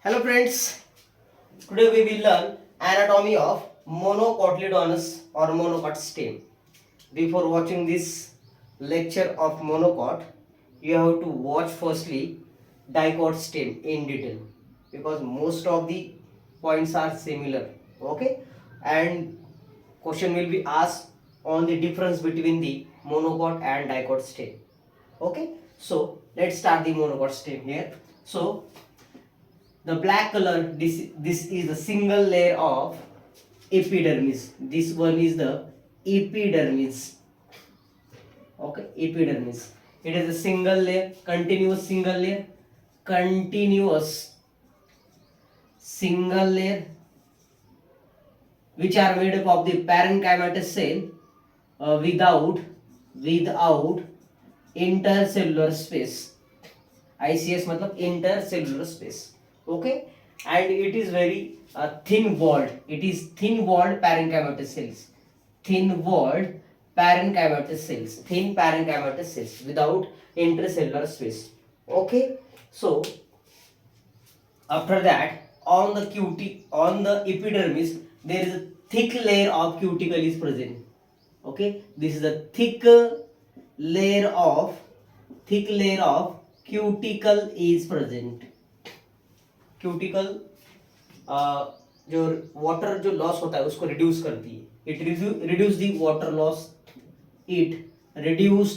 Hello friends, today we will learn anatomy of monocotyledonous or monocot stem. Before watching this lecture of monocot, you have to watch firstly dicot stem in detail because most of the points are similar. Okay, and question will be asked on the difference between the monocot and dicot stem. Okay, so let's start the monocot stem here. So the black color, this is a single layer of epidermis. This one is the epidermis. Okay, epidermis. It is a single layer, continuous single layer, continuous single layer, which are made up of the parenchymatous cell without intercellular space. ICS मतलब intercellular space. Okay, and it is very thin walled. It is thin walled parenchymatous cells. Thin walled parenchymatous cells. Thin parenchymatous cells without intercellular space. Okay, so after that on the epidermis there is a thick layer of cuticle is present. Okay, this is a layer of thick layer of cuticle is present. Cuticle जो water जो loss होता है उसको reduce करती है. It reduce the water loss. It reduce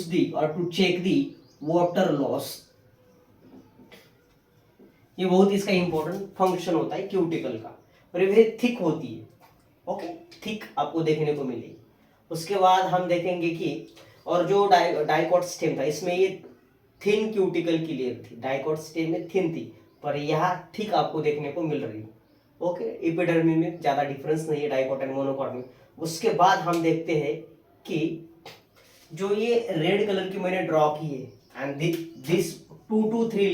the और to check the water loss. ये बहुत इसका इंपॉर्टेंट फंक्शन होता है क्यूटिकल का. और ये वेरी थिक होती है. ओके, थिक आपको देखने को मिलेगी. उसके बाद हम देखेंगे कि और जो डाइकॉट स्टेम था इसमें ये थिन क्यूटिकल की लेयर थी. डाइकॉट स्टेम में थिन थी पर यहाँ थिक आपको देखने को मिल रही है. ओके, एपिडर्मी में ज्यादा डिफरेंस नहीं है डाइकॉट एंड मोनोकॉट में. उसके बाद हम देखते हैं कि जो ये रेड कलर की मैंने ड्रॉ की है and this 2 to 3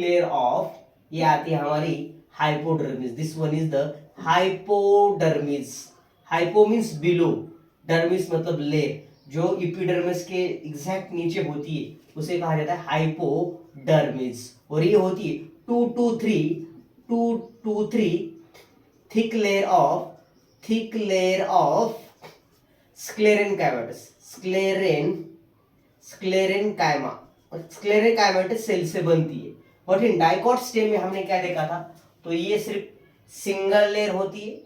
layer of ये आती है हमारी hypodermis. This one is the hypodermis. Hypo means below, dermis मतलब लेयर. जो इपिडर्मिस के एग्जैक्ट नीचे होती है उसे कहा जाता है हाइपोडर्मिस. और ये होती है 2 to 3 thick layer of sclerenchymatous. Sclerenchyma और स्क्लेरेनकाइमेटस सेल से बनती है. और इन डाइकॉट स्टेम में हमने क्या देखा था, तो ये सिर्फ सिंगल लेयर होती है.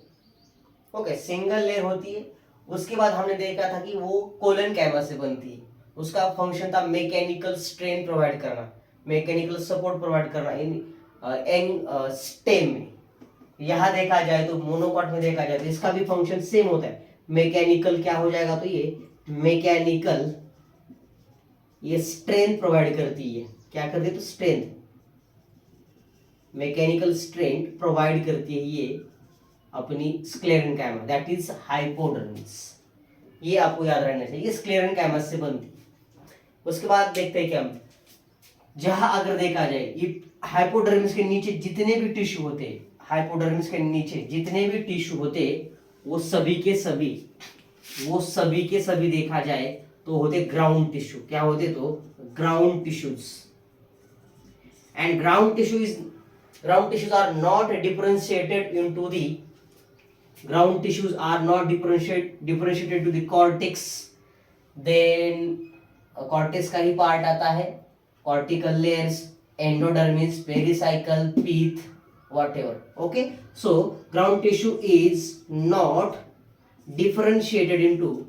ओके, सिंगल लेयर होती है. उसके बाद हमने देखा था कि वो कोलन कैमा से बनती है. उसका फंक्शन था मैकेनिकल स्ट्रेन प्रोवाइड करना, मैकेनिकल सपोर्ट प्रोवाइड करना इन स्टेम में. यहाँ देखा जाए तो मोनोकॉट में देखा जाए तो इसका भी फंक्शन सेम होता है. मैकेनिकल क्या हो जाएगा, तो ये मैकेनिकल ये स्ट्रेन प्रोवाइड करती है. क्या करती है, तो स्ट्रेंथ, मैकेनिकल स्ट्रेंथ प्रोवाइड करती है ये अपनी स्क्लेरेनकाइमा, दैट इज हाइपोडर्मिस. ये आपको याद रहना चाहिए, ये स्क्लेरेनकाइमा से बनती है. उसके बाद देखते हैं कि हम जहां अगर देखा जाए ये हाइपोडर्मिस के नीचे जितने भी टिश्यू होते, हाइपोडर्मिस के नीचे जितने भी टिश्यू होते वो सभी के सभी देखा जाए तो होते ग्राउंड टिश्यू. क्या होते, तो ground tissues. And ground tissues are not differentiated into the ground tissues are not differentiated to the cortex. Then cortex का ही पार्ट आता है, cortical layers, endodermis, pericycle, pith, whatever. Okay, so ground tissue is not differentiated into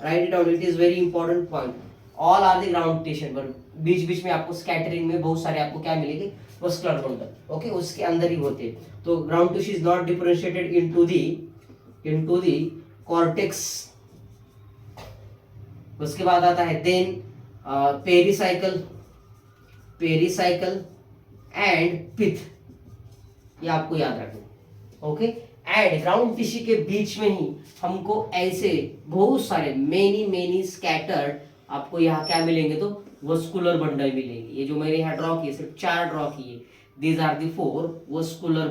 write it down, it is very important point. All are the ground tissue, but बीच बीच में आपको scattering में बहुत सारे आपको क्या मिलेंगे, मस्कुलर बंडल. ओके, उसके अंदर ही होते हैं. तो ground tissue is not differentiated into the cortex. उसके बाद आता है देन पेरिसाइकल एंड पिथ. ये आपको याद रखना. ओके, एंड ग्राउंड टिश्यू के बीच में ही हमको ऐसे बहुत सारे मेनी स्कैटर्ड आपको यहाँ क्या मिलेंगे, तो वस्कुलर बंडल मिलेंगे. ये जो मैंने यहाँ ड्रॉ किए, सिर्फ 4 ड्रॉ किए. These are the 4 vascular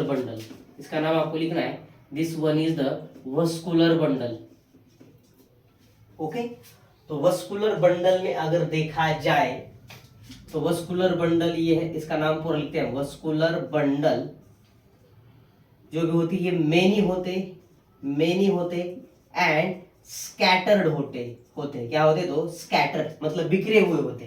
bundle. इसका नाम आपको लिखना है. This one is the vascular bundle. Okay, तो वस्कुलर बंडल में अगर देखा जाए तो वस्कुलर बंडल ये है, इसका नाम पूरा लिखते हैं, वस्कुलर बंडल जो भी होती है मेनी होते एंड स्कैटर्ड होते क्या होते, तो स्कैटर मतलब बिखरे हुए होते।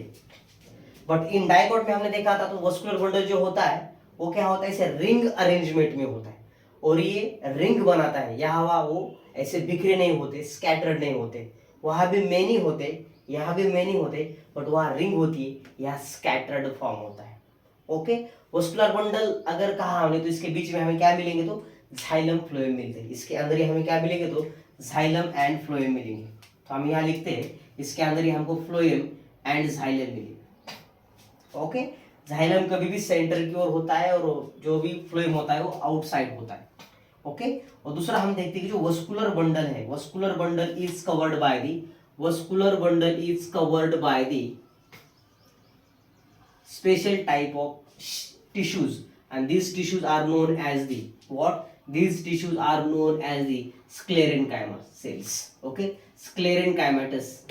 बट इन डाइकोट में हमने देखा था तो वस्कुलर बंडल जो होता है वो क्या होता है, ऐसे रिंग अरेंजमेंट में होता है और ये रिंग बनाता है, यहाँ वो ऐसे बिखरे नहीं होते, स्कैटर्ड नहीं होते। वहां भी मेनी होते, यहाँ भी मेनी होते, बट वहां रिंग होती है, यहाँ स्कैटर्ड फॉर्म होता है। ओके, वस्कुलर बंडल अगर कहा हमने तो इसके बीच में हमें क्या मिलेंगे, तो झाइलम फ्लोएम मिलते हैं। इसके अंदर ही हमें क्या मिलेंगे, तो झाइलम एंड फ्लोएम मिलेंगे। तो हम यहाँ लिखते हैं इसके अंदर ही हमको फ्लोएम एंड झाइलम मिलेंगे। ओके, झाइलम कभी भी सेंटर की ओर होता है और जो भी फ्लोएम होता है वो आउटसाइड होता है। ओके, और दूसरा हम देखते हैं कि जो वस्कुलर बंडल है, vascular bundle is covered by the special type of tissues, and these tissues are known as the what, these tissues are known as the sclerenchyma cells. Okay, sclerenchymatous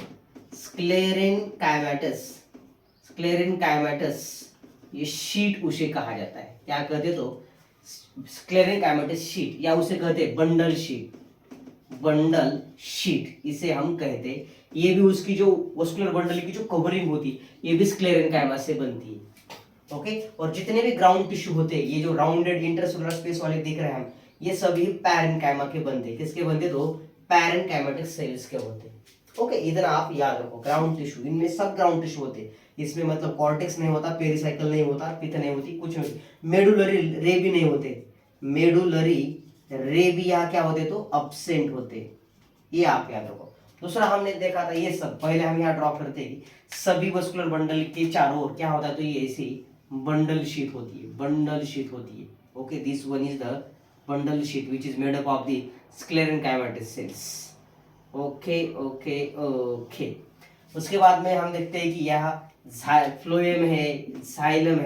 ये sheet उसे कहा जाता है, क्या कहते, तो स्क्लेरेनकाइमेटस sheet, या उसे कहते हैं बंडल शीट इसे हम कहते हैं। ये भी उसकी जो वस्कुलर बंडल की जो कवरिंग होती है ये भी स्क्लेरेनकाइमा से बनती है। ओके, और जितने भी ग्राउंड टिश्यू होते हैं, ये जो राउंडेड इंटरसेलुलर स्पेस वाले दिख रहे हैं हम, ये सभी पैरेन्काइमा के बनते हैं। किसके बनते, तो पैरेन्काइमेटिक सेल्स के होते हैं। ओके, इतना आप याद रखो, ग्राउंड टिश्यू, इनमें सब ग्राउंड टिश्यू होते हैं। इसमें मतलब कॉर्टेक्स नहीं होता, पेरिसाइकल नहीं होता, पित्त नहीं होती, कुछ नहीं, मेडुलरी रे भी नहीं होते, मेडुलरी रे भी यहाँ क्या होते, तो अब्सेंट होते, ये आप याद रखो। दूसरा हमने देखा था ये सब, पहले हम यहाँ ड्रॉ करते हैं सभी वस्कुलर बंडल के चारों ओर क्या होता है, तो ये ऐसी बंडल शीट होती है। Okay, this one is the bundle sheath which is made up of the sclerenchymatous cells. Okay, उसके बाद में हम देखते हैं कि यहाँ फ्लोएम है, झाइलम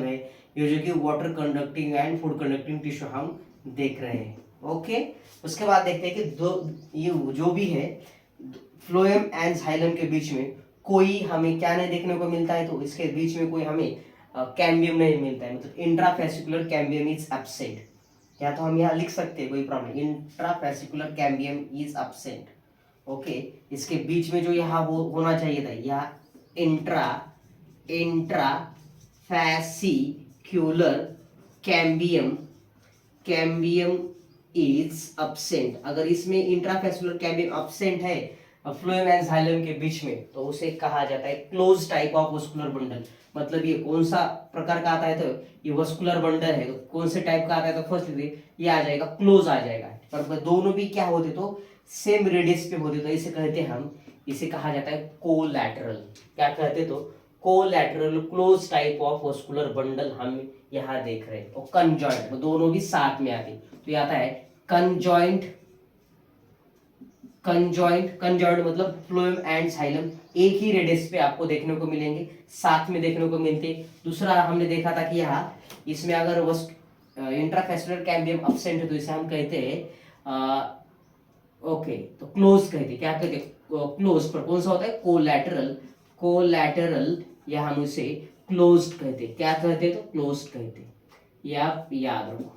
है, ये जो कि water conducting and food conducting tissue हम देख रहे हैं। ओके, उसके बाद देखते हैं कि दो ये जो भी है फ्लोएम एंड झाइलम के बीच में कोई हमें क्या नहीं देखने को मिलता है, तो इसके बीच में कोई हमें कैम्बियम नहीं मिलता है, मतलब इंट्राफेसिकुलर कैम्बियम इज एब्सेंट। या तो हम यहाँ लिख सकते हैं, कोई problem, intrafascicular cambium is absent. Okay, इसके बीच में जो यहाँ होना चाहिए था, यहाँ इंट्राफेसिकुलर कैम्बियम इज एब्सेंट। अगर इसमें इंट्राफेसिकुलर कैम्बियम एब्सेंट है फ्लोएम एंड झाइलम के बीच में, तो उसे कहा जाता है close type of vascular bundle. मतलब ये कौन सा प्रकार का आता है, तो ये वस्कुलर बंडल है, तो कौन से टाइप का आता है, तो फर्स्ट ये आ जाएगा, क्लोज आ जाएगा। पर दोनों भी क्या होते, तो सेम रेडियस पे होते, तो इसे कहते हैं हम, इसे कहा जाता है कोलैटरल। क्या कहते, तो collateral close type of vascular bundle हम यहाँ देख रहे हैं। और कंजॉइंट, दोनों भी साथ में आते, तो ये आता है कंजॉइंट मतलब फ्लोएम एंड झाइलम एक ही रेडियस पे आपको देखने को मिलेंगे, साथ में देखने को मिलते। दूसरा हमने देखा था कि यहाँ इसमें अगर इंट्राफेसिकुलर कैम्बियम एब्सेंट है तो इसे हम कहते हैं ओके, तो क्लोज कहते, क्या कहते, क्लोज। पर कौन सा होता है, कोलैटरल, या हम उसे क्लोज्ड कहते, क्या कहते, तो क्लोज्ड कहते, ये आप याद रखो।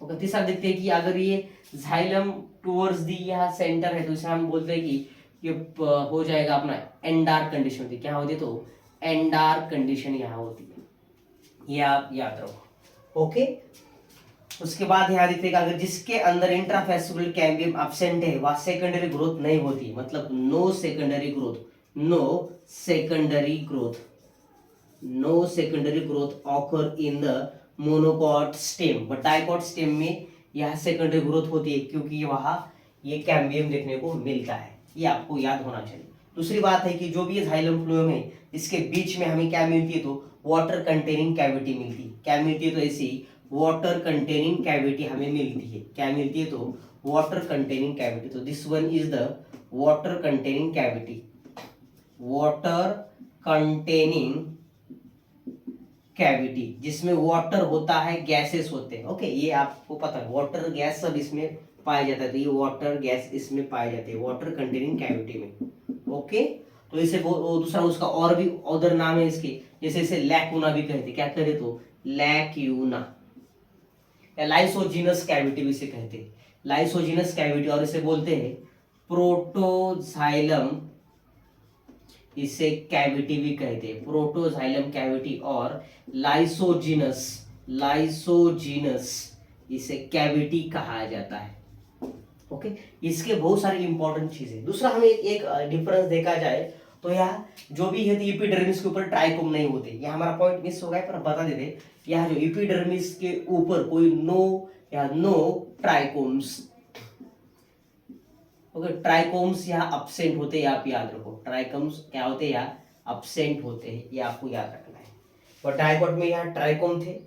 ओके, तीसरा देखते हैं कि अगर ये झाइलम टुवर्ड्स दी यहाँ सेंटर है तो इसे हम बोलते हैं कि ये हो जाएगा अपना एंडार्क कंडीशन होती है। क्या होती है, तो एंडार्क कंडीशन यहाँ होती है, ये आप याद रखो। ओके, उसके बाद यहाँ देखते हैं कि अगर जिसके अंदर इंट्राफेसिकुलर कैम्बियम एब्सेंट है वह सेकेंडरी ग्रोथ नहीं होती, मतलब no secondary growth occur in the monocot stem, but dicot stem में यह सेकेंडरी ग्रोथ होती है, क्योंकि वहां ये कैम्बियम देखने को मिलता है, ये आपको याद होना चाहिए। दूसरी बात है कि जो भी झाइलम फ्लोएम है इसके बीच में हमें क्या मिलती है, तो वाटर कंटेनिंग कैविटी मिलती है। क्या मिलती है, तो ऐसी वाटर कंटेनिंग कैविटी हमें मिलती है। क्या मिलती है, तो वाटर कंटेनिंग कैविटी। तो this one is the water containing cavity, जिसमें वाटर होता है, गैसेस होते हैं। ओके, ये आपको पता है, वाटर गैस सब इसमें पाया जाता है। तो ये वाटर गैस इसमें पाए जाते हैं, वाटर कंटेनिंग कैविटी में। ओके, तो इसे वो दूसरा उसका और भी अदर नाम है इसके, जैसे इसे लैक्यूना भी कहते, क्या कहते तो लैक्यूना, या लाइसोजिनस कैविटी भी इसे कहते हैं, लाइसोजिनस कैविटी, और इसे बोलते हैं प्रोटोजाइलम, इसे कैविटी भी कहते हैं, प्रोटोजाइलम कैविटी और लाइसोजिनस, लाइसोजिनस इसे कैविटी कहा जाता है। ओके, इसके बहुत सारे इंपॉर्टेंट चीजें। दूसरा हमें एक डिफरेंस देखा जाए तो यहाँ जो भी है एपिडर्मिस के ऊपर ट्राइकोम नहीं होते, यह हमारा पॉइंट मिस हो गया, पर बता देते यहाँ जो एपिडर्मिस के ऊपर कोई नो ट्राइकोम्स, ओके, ट्राइकोम्स यहाँ अब्सेंट होते हैं, आप याद रखो, ट्राइकोम्स क्या होते हैं यहाँ अब्सेंट होते हैं, ये आपको याद रखना है। और डाइकोट में यहाँ ट्राइकोम थे,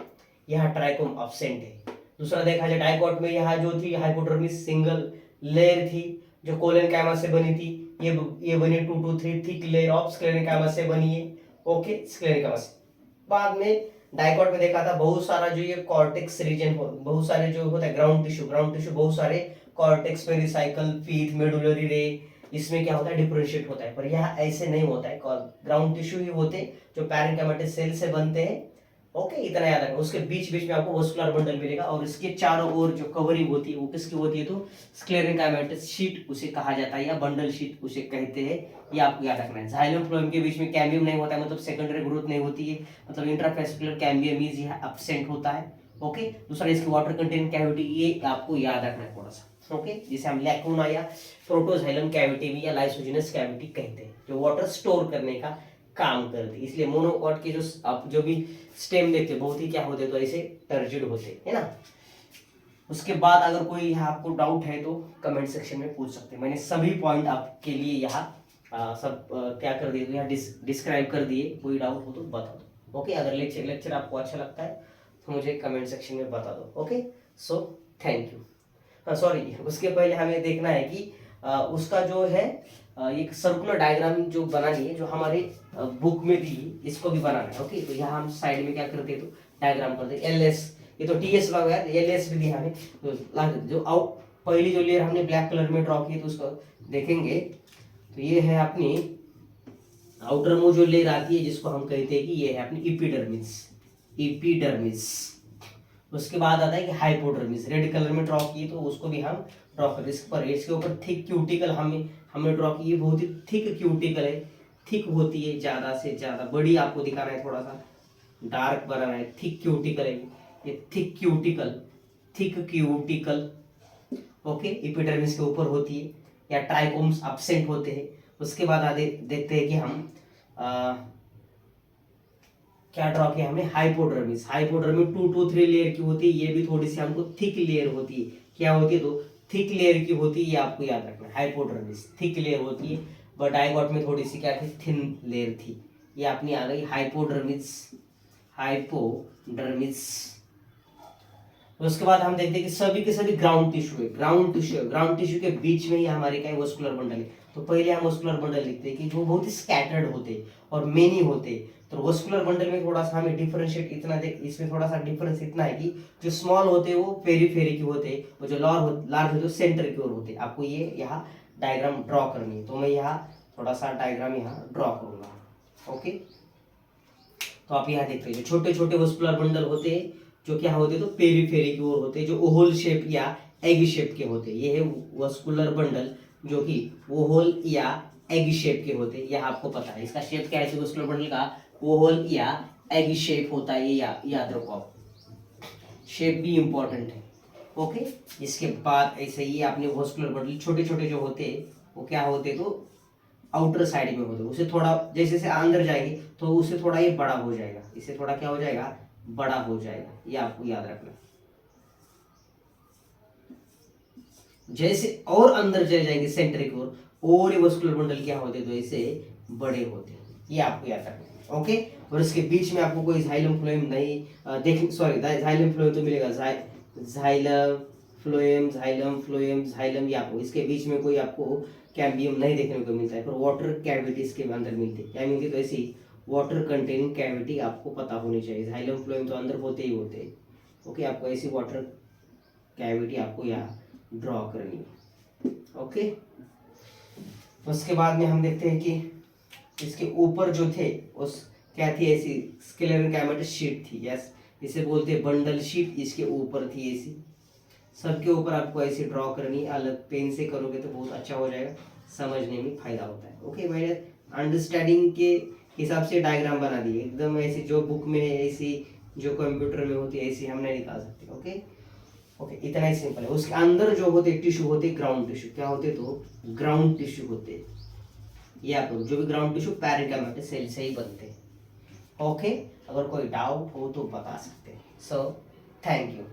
यहाँ ट्राइकोम अब्सेंट है। दूसरा देखा जाए डाइकोट में यहाँ जो थी हाइपोडर्मिस सिंगल लेयर थी जो कोलेनकाइमा से बनी थी, ये बनी 2 to 3 thick layer of sclerenchyma से बनी है। ओके, स्क्लेरेनकाइमा से बाद में डाइकोट में देखा था बहुत सारा जो ये कॉर्टेक्स रीजन, बहुत सारे जो होता है ग्राउंड टिश्यू बहुत सारे कॉर्टेक्स में रिसाइकल, पीथ, मेडुलरी रे, इसमें क्या होता है डिफरेंशिएट होता है, पर यहाँ ऐसे नहीं होता है, ग्राउंड टिश्यू ही होते जो पैरेन्काइमेटिक सेल से बनते हैं। ओके, इतना याद रखना। उसके बीच बीच में आपको वस्कुलर बंडल मिलेगा, और इसके चारों ओर जो कवरिंग होती है वो किसकी होती है, तो स्क्लेरेनकाइमेटिक शीट उसे कहा जाता है, या बंडल शीट उसे कहते हैं, ये आपको याद रखना है। जाइलम फ्लोएम के बीच में कैम्बियम नहीं होता है, मतलब सेकेंडरी ग्रोथ नहीं होती है, मतलब इंट्राफेस्कुलर कैम्बियम इज यहाँ एब्सेंट होता है। ओके, दूसरा इसकी वाटर कंटेनिंग कैविटी, ये आपको याद रखना है थोड़ा सा। ओके, जिसे हम लैक्यूना या प्रोटोजाइलम कैविटी भी या लाइसोजिनस कैविटी कहते हैं, जो वाटर स्टोर करने का काम करती है। इसलिए मोनोकॉट के जो भी स्टेम देखते बहुत ही क्या होते, तो ऐसे टर्जिड होते है ना। उसके बाद अगर कोई यहाँ आपको डाउट है तो कमेंट सेक्शन में पूछ सकते हैं। मैंने सभी पॉइंट आपके लिए यहाँ सब क्या कर दिए, यहाँ डिस्क्राइब कर दिए। कोई डाउट हो तो बता दो। ओके, अगर लेक्चर आपको अच्छा लगता है तो मुझे कमेंट सेक्शन में बता दो। Okay, so thank you. हाँ सॉरी, उसके पहले हमें देखना है कि उसका जो है एक सर्कुलर डायग्राम जो बनानी है, जो हमारे बुक में दी, इसको भी बनाना है। ओके, तो यहाँ हम साइड में क्या करते हैं, तो डायग्राम करते हैं। LS, ये तो TS लगा है, LS भी दिया हमें। तो जो पहली जो लेयर हमने ब्लैक कलर में ड्रॉ की, तो उसको देखेंगे तो ये है अपनी आउटर मोस्ट जो लेयर आती है, जिसको हम कहते हैं कि ये है अपनी एपिडर्मिस, एपिडर्मिस। उसके बाद आता है कि हाइपोडर्मिस, रेड कलर में ड्रॉ की, तो उसको भी हम ड्रॉ कर। इसके ऊपर थिक क्यूटिकल हमने ड्रॉ की, ये बहुत ही थिक क्यूटिकल है, थिक होती है, ज्यादा से ज्यादा बड़ी आपको दिखाना है, थोड़ा सा डार्क बनाना है। थिक क्यूटिकल है ये, thick cuticle, thick cuticle. Okay, epidermis के ऊपर होती है, या ट्राइकोम्स अब्सेंट होते हैं। उसके बाद आगे देखते हैं कि हम क्या ड्रॉ किया हमने, हाइपोडर्मिस। हाइपोडर्मिस 2 to 3 लेयर की होती है, ये भी थोड़ी सी हमको थिक लेयर होती है। क्या होती है, तो थिक लेयर की होती है, ये आपको याद रखना है। हाइपोडर्मिस थिक लेयर होती है, बट डाइगोट में थोड़ी सी क्या थी, थिन लेयर थी। ये अपनी आ गई हाइपोडर्मिस, हाइपोडर्मिस। उसके बाद हम देखते हैं कि सभी के सभी ग्राउंड टिश्यू है, ग्राउंड टिश्यू के बीच में ही हमारे क्या है, वस्कुलर बंडल है। तो पहले हम वस्कुलर बंडल लिखते हैं कि वो बहुत ही स्कैटर्ड होते और मेनी होते। तो वस्कुलर बंडल में थोड़ा सा हमें डिफरेंशिएट इतना इसमें थोड़ा सा डिफरेंस इतना है कि जो स्मॉल होते हैं वो पेरीफेरी की होते हैं, और जो लार्ज होते हैं सेंटर की ओर होते हैं। आपको ये यहाँ डायग्राम ड्रॉ करनी है, तो मैं यहाँ थोड़ा सा डायग्राम यहाँ ड्रॉ करूंगा। ओके, तो आप यहाँ देखते हैं जो छोटे छोटे वस्कुलर बंडल होते हैं, जो क्या होते हैं, तो पेरीफेरी की ओर होते हैं, जो ओवल शेप या एग शेप के होते हैं। ये है वस्कुलर बंडल जो कि ओवल या एग शेप के होते हैं। यह आपको पता है, इसका शेप क्या है, वस्कुलर बंडल का ओवल या एग शेप होता है, ये याद रखो। शेप भी इंपॉर्टेंट है। ओके, इसके बाद ऐसे ही आपने वस्कुलर बंडल छोटे छोटे जो होते हैं वो क्या होते, तो आउटर साइड में होते, उसे थोड़ा जैसे जैसे अंदर जाएगी तो उसे थोड़ा ये बड़ा हो जाएगा, इसे थोड़ा क्या हो जाएगा, बड़ा हो जाएगा। ये आपको याद रखना। जैसे और अंदर चले जाएंगे सेंटर की ओर, और ये वस्कुलर बंडल क्या होते, तो ऐसे बड़े होते, ये आपको याद रखना। ओके, और इसके बीच में आपको कोई जाइलम फ्लोएम नहीं देख, सॉरी जाइलम फ्लोएम तो मिलेगा, जाइलम फ्लोएम जाइलम, ये आपको इसके बीच में कोई आपको कैम्बियम नहीं देखने को मिलता है, पर वाटर कैविटीज के अंदर मिलती है। क्या मिलती है, तो ऐसी वाटर कंटेनिंग कैविटी आपको पता होनी चाहिए। जाइलम फ्लोएम तो अंदर होते ही होते हैं। ओके, आपको ऐसी वाटर कैविटी आपको यहाँ ड्रॉ करनी है। ओके, उसके बाद में हम देखते हैं कि इसके ऊपर जो थे उस क्या थी, ऐसी स्क्लेरेंकाइमेटस शीट थी। यस, इसे बोलते हैं बंडल शीट। इसके ऊपर थी ऐसी, सबके ऊपर आपको ऐसे ड्रॉ करनी है। अलग पेन से करोगे तो बहुत अच्छा हो जाएगा, समझने में फायदा होता है। ओके भाई, अंडरस्टैंडिंग के हिसाब से डायग्राम बना दिए एकदम ऐसी, जो बुक में है ऐसी, जो कंप्यूटर में होती है ऐसी हम नहीं निकाल सकते। ओके ओके, इतना ही सिंपल है। उसके अंदर जो होते टिश्यू होते ग्राउंड टिश्यू, क्या होते तो ग्राउंड टिश्यू होते, या फिर जो भी ग्राउंड टिश्यू पैरेंकाइमेटस सेल से ही बनते हैं। ओके, अगर कोई डाउट हो तो बता सकते हैं। So thank you.